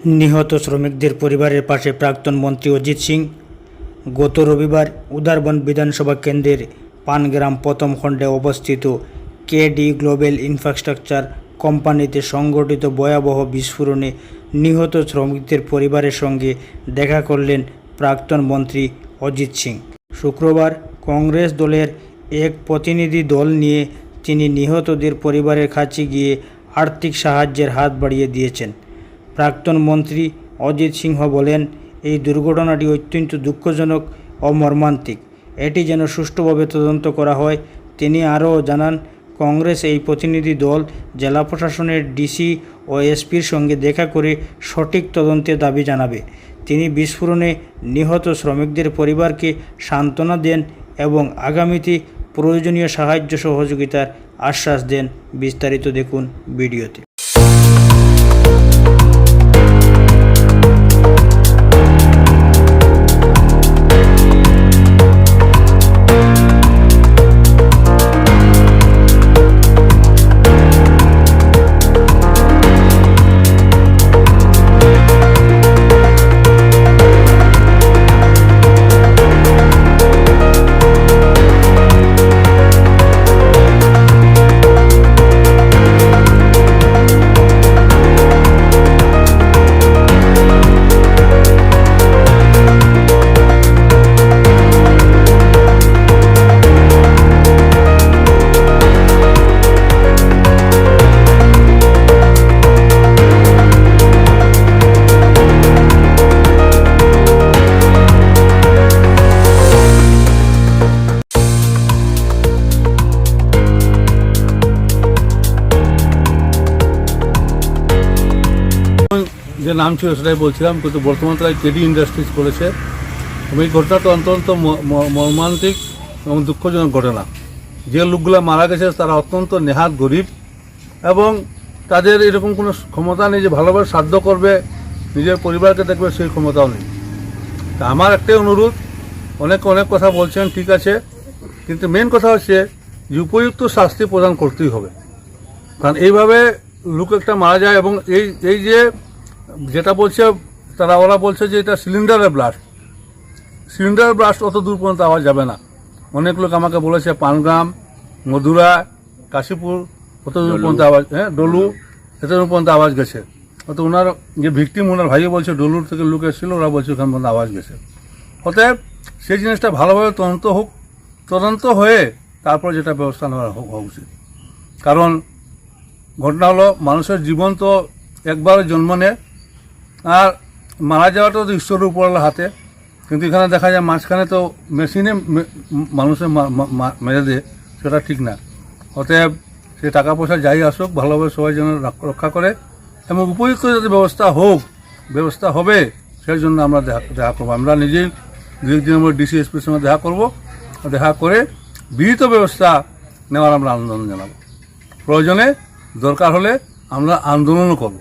নিহত শ্রমিকদের পরিবারের পাশে প্রাক্তন মন্ত্রী অজিত সিং। গত রবিবার উদারবন বিধানসভা কেন্দ্রের পানগ্রাম প্রথম খণ্ডে অবস্থিত কেডি গ্লোবাল ইনফ্রাস্ট্রাকচার কোম্পানিতে সংঘটিত ভয়াবহ বিস্ফোরণে নিহত শ্রমিকদের পরিবারের সঙ্গে দেখা করলেন প্রাক্তন মন্ত্রী অজিত সিং। শুক্রবার কংগ্রেস দলের এক প্রতিনিধি দল নিয়ে তিনি নিহতদের পরিবারের কাছে গিয়ে আর্থিক সাহায্যের হাত বাড়িয়ে দিয়েছেন। প্রাক্তন মন্ত্রী অজিত সিংহ বলেন, এই দুর্ঘটনাটি অত্যন্ত দুঃখজনক ও মর্মান্তিক। এটি যেন সুষ্ঠুভাবে তদন্ত করা হয়। তিনি আরও জানান, কংগ্রেস এই প্রতিনিধি দল জেলা প্রশাসনের ডিসি ও এসপির সঙ্গে দেখা করে সঠিক তদন্তের দাবি জানাবে। তিনি বিস্ফোরণে নিহত শ্রমিকদের পরিবারকে সান্ত্বনা দেন এবং আগামীতে প্রয়োজনীয় সাহায্য সহযোগিতার আশ্বাস দেন। বিস্তারিত দেখুন ভিডিওতে। যে নাম ছিল সেটাই বলছিলাম, কিন্তু বর্তমানে তারা কেডি ইন্ডাস্ট্রিজ করেছে। এবং এই ঘটনাটা অত্যন্ত মর্মান্তিক এবং দুঃখজনক ঘটনা। যে লোকগুলো মারা গেছে তারা অত্যন্ত নেহাত গরিব এবং তাদের এরকম কোনো ক্ষমতা নেই যে ভালোভাবে সাধ্য করবে, নিজের পরিবারকে দেখবে, সেই ক্ষমতাও নেই। তা আমার একটাই অনুরোধ, অনেক কথা বলছেন, ঠিক আছে, কিন্তু মেন কথা হচ্ছে যে উপযুক্ত শাস্তি প্রদান করতেই হবে। কারণ এইভাবে লোক একটা মারা যায় এবং এই যে যেটা বলছে ওরা বলছে যে এটা সিলিন্ডারের ব্লাস্ট অত দূর পর্যন্ত আওয়াজ যাবে না। অনেক লোক আমাকে বলেছে পানগ্রাম, মধুরা, কাশীপুর অত দূর পর্যন্ত আওয়াজ, ডলু এত দূর পর্যন্ত আওয়াজ গেছে। অত ওনার যে ভিকটিম, ওনার ভাইও বলছে ডলুর থেকে লোক এসেছিল, ওরা বলছে ওখান পর্যন্ত আওয়াজ গেছে। অতএব সেই জিনিসটা ভালোভাবে তদন্ত হয়ে তারপর যেটা ব্যবস্থা নেওয়া হওয়া উচিত। কারণ ঘটনা হলো, মানুষের জীবন তো একবার জন্ম নেয়, আর মারা যাওয়াটা তো ঈশ্বরের উপরের হাতে। কিন্তু এখানে দেখা যায় মাঝখানে তো মেশিনে মানুষের মেরে দেয়, সেটা ঠিক না। অতএব সে টাকা পয়সা যাই আসুক, ভালোভাবে সবাই যেন রক্ষা করে এবং উপযুক্ত যাতে ব্যবস্থা হবে, সেই জন্য আমরা দেখা করবো। আমরা নিজেই দুদিনের মধ্যে ডিসি এসপির সঙ্গে দেখা করবো। দেখা করে বিহিত ব্যবস্থা নেওয়ার আমরা আন্দোলন জানাবো। প্রয়োজনে দরকার হলে আমরা আন্দোলনও করব।